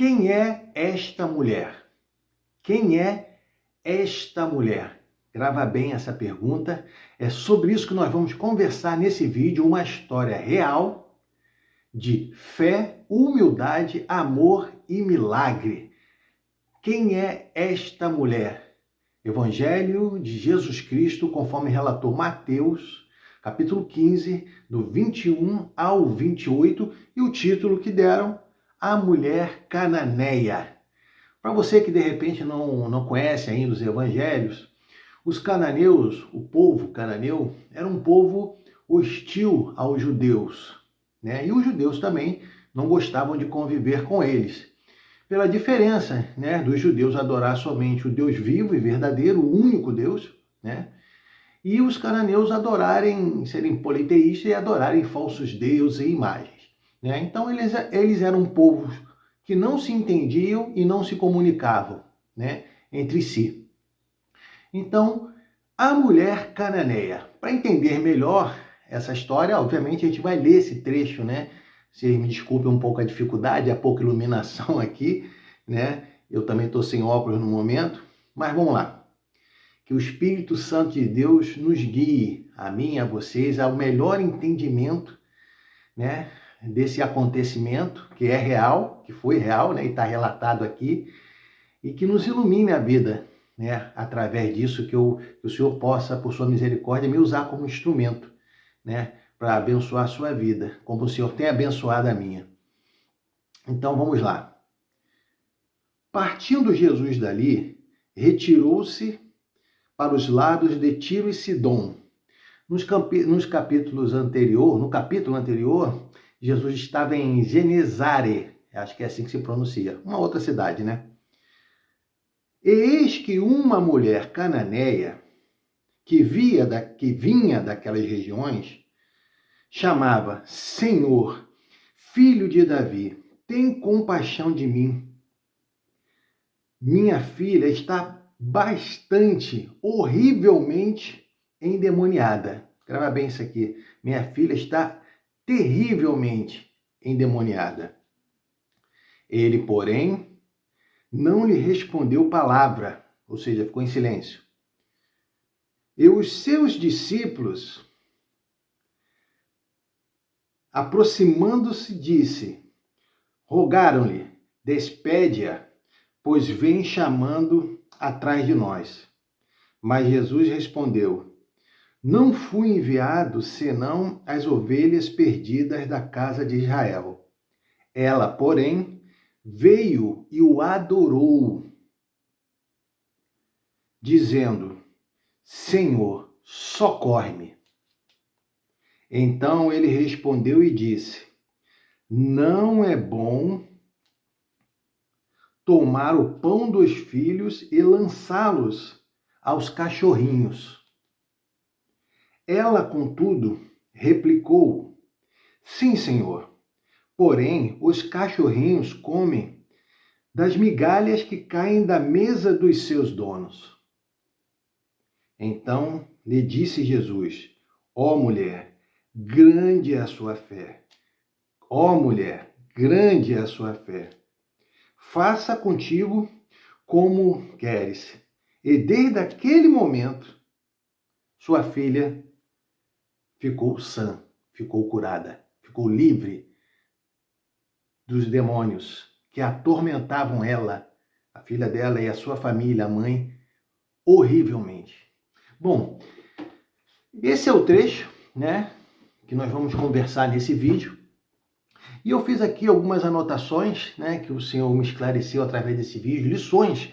Quem é esta mulher? Quem é esta mulher? Grava bem essa pergunta. É sobre isso que nós vamos conversar nesse vídeo, uma história real de fé, humildade, amor e milagre. Quem é esta mulher? Evangelho de Jesus Cristo, conforme relatou Mateus, capítulo 15, do 21 ao 28, e o título que deram, A Mulher Cananeia. Para você que de repente não conhece ainda os evangelhos, os cananeus, o povo cananeu, era um povo hostil aos judeus, né? E os judeus também não gostavam de conviver com eles, pela diferença, né, dos judeus adorar somente o Deus vivo e verdadeiro, o único Deus, né? E os cananeus adorarem, serem politeístas e adorarem falsos deuses e imagens, né? Então eles eram povos que não se entendiam e não se comunicavam, né, entre si. Então, a mulher cananeia. Para entender melhor essa história, obviamente a gente vai ler esse trecho, né? Vocês me desculpem um pouco a dificuldade, a pouca iluminação aqui, né? Eu também estou sem óculos no momento, mas vamos lá. Que o Espírito Santo de Deus nos guie, a mim e a vocês, ao melhor entendimento, né, desse acontecimento que é real, que foi real, né, e está relatado aqui, e que nos ilumine a vida, né, através disso, que o Senhor possa, por sua misericórdia, me usar como instrumento, né, para abençoar a sua vida, como o Senhor tem abençoado a minha. Então vamos lá. Partindo Jesus dali, retirou-se para os lados de Tiro e Sidom. No capítulo anterior, Jesus estava em Genesare, acho que é assim que se pronuncia, uma outra cidade, né? E eis que uma mulher cananeia, que vinha daquelas regiões, chamava: Senhor, filho de Davi, tem compaixão de mim. Minha filha está bastante, horrivelmente endemoniada. Grava bem isso aqui. Minha filha está terrivelmente endemoniada. Ele, porém, não lhe respondeu palavra, ou seja, ficou em silêncio. E os seus discípulos, aproximando-se, rogaram-lhe: despede-a, pois vem chamando atrás de nós. Mas Jesus respondeu: não fui enviado senão as ovelhas perdidas da casa de Israel. Ela, porém, veio e o adorou, dizendo: Senhor, socorre-me. Então ele respondeu e disse: não é bom tomar o pão dos filhos e lançá-los aos cachorrinhos. Ela, contudo, replicou: sim, Senhor, porém os cachorrinhos comem das migalhas que caem da mesa dos seus donos. Então lhe disse Jesus: ó mulher, grande é a sua fé. Ó mulher, grande é a sua fé. Faça contigo como queres. E desde aquele momento, sua filha ficou sã, ficou curada, ficou livre dos demônios que atormentavam ela, a filha dela e a sua família, a mãe, horrivelmente. Bom, esse é o trecho, né, que nós vamos conversar nesse vídeo. E eu fiz aqui algumas anotações, né, que o Senhor me esclareceu através desse vídeo, lições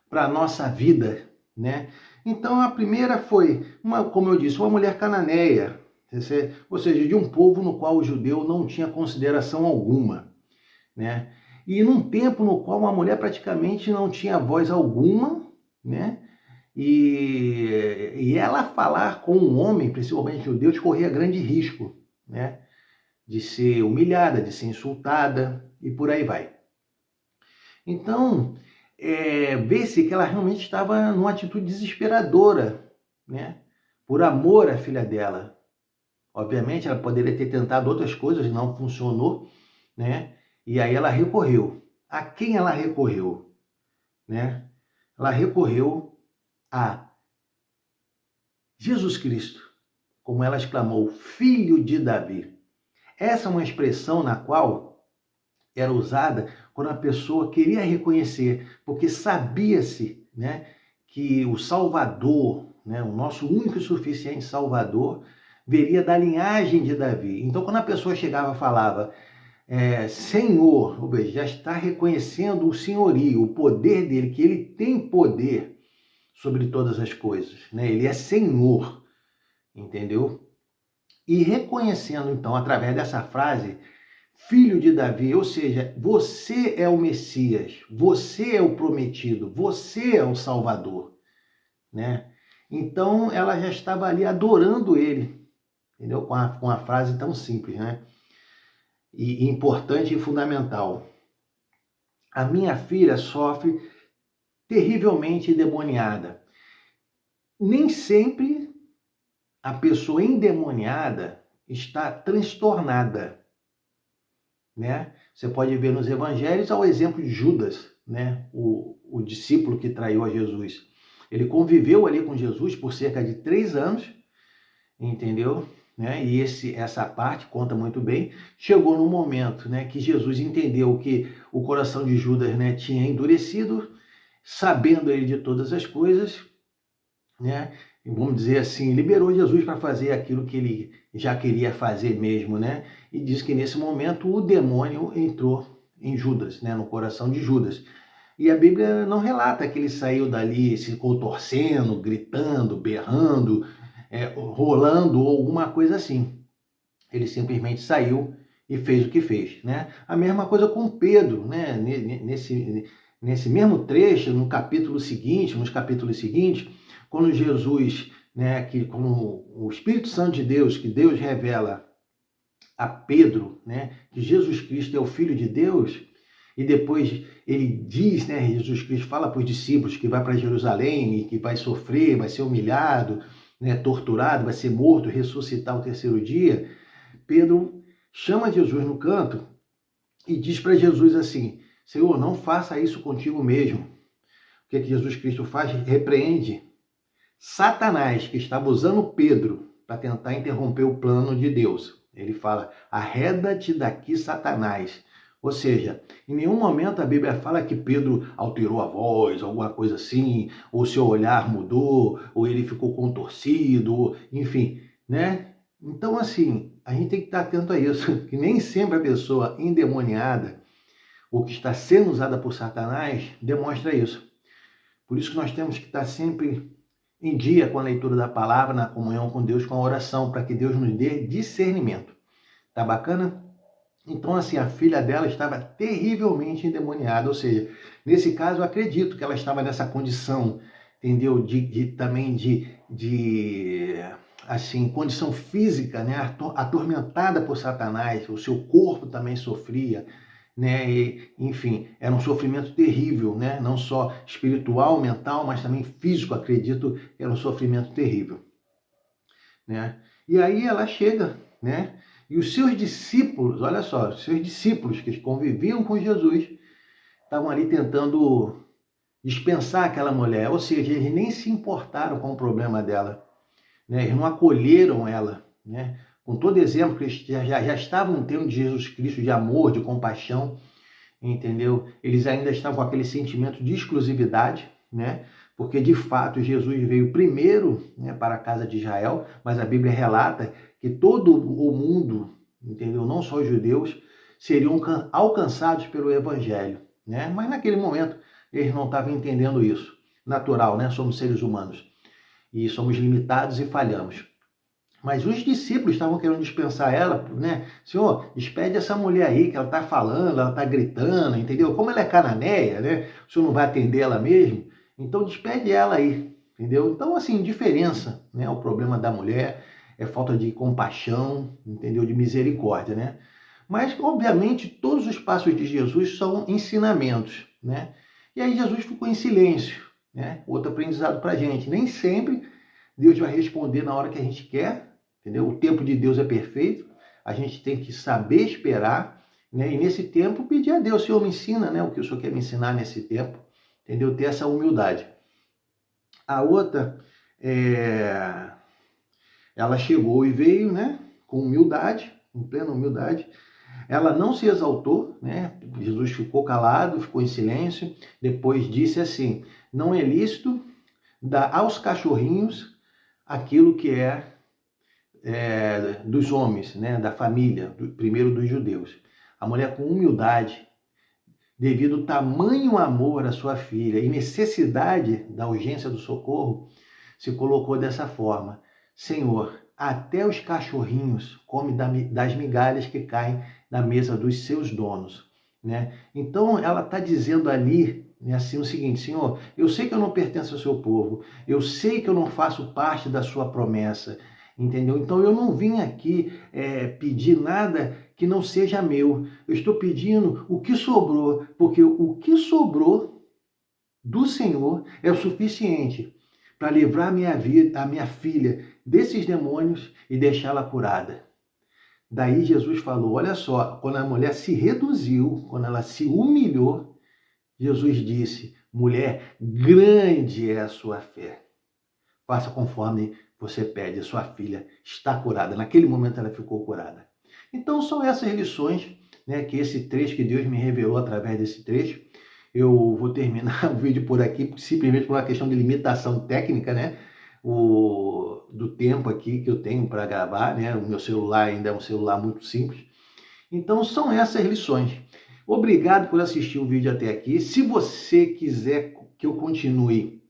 para a nossa vida, né? Então a primeira foi, como eu disse, uma mulher cananeia, ou seja, de um povo no qual o judeu não tinha consideração alguma, né? E num tempo no qual uma mulher praticamente não tinha voz alguma, né? E ela falar com um homem, principalmente judeu, corria grande risco, né, de ser humilhada, de ser insultada e por aí vai. Então, vê-se que ela realmente estava numa atitude desesperadora, né, por amor à filha dela. Obviamente, ela poderia ter tentado outras coisas, não funcionou, né, e aí ela recorreu a quem ela recorreu, né? Ela recorreu a Jesus Cristo, como ela exclamou, Filho de Davi. Essa é uma expressão na qual era usada quando a pessoa queria reconhecer, porque sabia-se, né, que o Salvador, né, o nosso único e suficiente Salvador, viria da linhagem de Davi. Então, quando a pessoa chegava e falava, Senhor, ou seja, já está reconhecendo o senhorio, o poder dele, que ele tem poder sobre todas as coisas, né? Ele é Senhor, entendeu? E reconhecendo, então, através dessa frase, Filho de Davi, ou seja, você é o Messias, você é o prometido, você é o Salvador, né? Então, ela já estava ali adorando ele, entendeu? Com a frase tão simples, né? E importante e fundamental. A minha filha sofre terrivelmente endemoniada. Nem sempre a pessoa endemoniada está transtornada, né? Você pode ver nos evangelhos ao exemplo de Judas, né? O discípulo que traiu a Jesus. Ele conviveu ali com Jesus por cerca de 3 anos, entendeu? Né? E essa parte conta muito bem. Chegou no momento, né, que Jesus entendeu que o coração de Judas, né, tinha endurecido, sabendo ele de todas as coisas, né? E vamos dizer assim, liberou Jesus para fazer aquilo que ele já queria fazer mesmo, né? E diz que nesse momento o demônio entrou em Judas, né, no coração de Judas. E a Bíblia não relata que ele saiu dali se contorcendo, gritando, berrando, rolando ou alguma coisa assim. Ele simplesmente saiu e fez o que fez, né? A mesma coisa com Pedro, né? Nesse mesmo trecho, no capítulo seguinte, nos capítulos seguintes, quando Jesus, né, quando o Espírito Santo de Deus, que Deus revela a Pedro, né, que Jesus Cristo é o Filho de Deus, e depois ele diz, né, Jesus Cristo fala para os discípulos que vai para Jerusalém e que vai sofrer, vai ser humilhado, né, torturado, vai ser morto, ressuscitar ao terceiro dia. Pedro chama Jesus no canto e diz para Jesus assim, Senhor, não faça isso contigo mesmo. O que é que Jesus Cristo faz? Repreende Satanás, que estava usando Pedro para tentar interromper o plano de Deus. Ele fala, arreda-te daqui, Satanás. Ou seja, em nenhum momento a Bíblia fala que Pedro alterou a voz, alguma coisa assim, ou seu olhar mudou, ou ele ficou contorcido, ou, enfim, né? Então, assim, a gente tem que estar atento a isso, que nem sempre a pessoa endemoniada, ou que está sendo usada por Satanás, demonstra isso. Por isso que nós temos que estar sempre em dia com a leitura da palavra, na comunhão com Deus, com a oração, para que Deus nos dê discernimento. Tá bacana? Então, assim, a filha dela estava terrivelmente endemoniada, ou seja, nesse caso, eu acredito que ela estava nessa condição, entendeu? Também de assim, condição física, né? Atormentada por Satanás, o seu corpo também sofria, né? E, enfim, era um sofrimento terrível, né? Não só espiritual, mental, mas também físico, acredito, era um sofrimento terrível, né? E aí ela chega, né? E os seus discípulos, olha só, os seus discípulos que conviviam com Jesus, estavam ali tentando dispensar aquela mulher, ou seja, eles nem se importaram com o problema dela, né? Eles não acolheram ela, né? Com todo exemplo que eles já estavam tendo de Jesus Cristo, de amor, de compaixão, entendeu? Eles ainda estavam com aquele sentimento de exclusividade, né? Porque de fato Jesus veio primeiro, né, para a casa de Israel, mas a Bíblia relata que todo o mundo, entendeu? Não só os judeus, seriam alcançados pelo Evangelho, né? Mas naquele momento eles não estavam entendendo isso. Natural, né? Somos seres humanos e somos limitados e falhamos. Mas os discípulos estavam querendo dispensar ela, né? Senhor, despede essa mulher aí que ela está falando, ela está gritando, entendeu? Como ela é cananeia, né? O senhor não vai atender ela mesmo? Então despede ela aí, entendeu? Então, assim, indiferença, né? O problema da mulher é falta de compaixão, entendeu? De misericórdia, né? Mas, obviamente, todos os passos de Jesus são ensinamentos, né? E aí Jesus ficou em silêncio, né? Outro aprendizado para a gente. Nem sempre Deus vai responder na hora que a gente quer, entendeu? O tempo de Deus é perfeito, a gente tem que saber esperar né? E nesse tempo pedir a Deus, Senhor, me ensina, né? O que o Senhor quer me ensinar nesse tempo, entendeu? Ter essa humildade. A outra, ela chegou e veio, né? Com humildade, com plena humildade. Ela não se exaltou, né? Jesus ficou calado, ficou em silêncio. Depois disse assim: não é lícito dar aos cachorrinhos aquilo que é dos homens, né? Da família, primeiro dos judeus. A mulher com humildade, devido ao tamanho amor à sua filha e necessidade da urgência do socorro, se colocou dessa forma: Senhor, até os cachorrinhos comem das migalhas que caem na mesa dos seus donos, né? Então ela está dizendo ali, né, assim, o seguinte: Senhor, eu sei que eu não pertenço ao seu povo, eu sei que eu não faço parte da sua promessa, entendeu? Então eu não vim aqui pedir nada que não seja meu. Eu estou pedindo o que sobrou, porque o que sobrou do Senhor é o suficiente para livrar a minha filha desses demônios e deixá-la curada. Daí Jesus falou, olha só, quando a mulher se reduziu, quando ela se humilhou, Jesus disse: mulher, grande é a sua fé. Faça conforme você pede, a sua filha está curada. Naquele momento ela ficou curada. Então são essas lições, né, que esse trecho que Deus me revelou através desse trecho. Eu vou terminar o vídeo por aqui, simplesmente por uma questão de limitação técnica, né? Do tempo aqui que eu tenho para gravar, né? O meu celular ainda é um celular muito simples. Então são essas lições. Obrigado por assistir o vídeo até aqui. Se você quiser que eu continue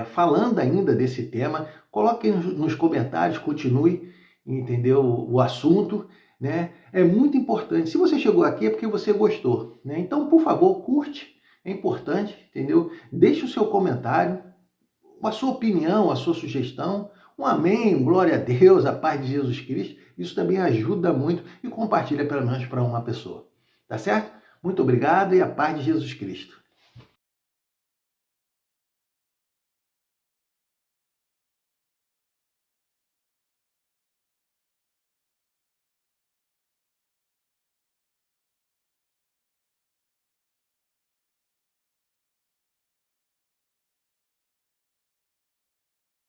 falando ainda desse tema, coloque nos comentários, continue, entendeu? O assunto, né? É muito importante. Se você chegou aqui é porque você gostou, né? Então, por favor, curte, é importante, entendeu? Deixe o seu comentário, a sua opinião, a sua sugestão, um amém, glória a Deus, a paz de Jesus Cristo. Isso também ajuda muito e compartilha pelo menos para uma pessoa. Tá certo? Muito obrigado e a paz de Jesus Cristo.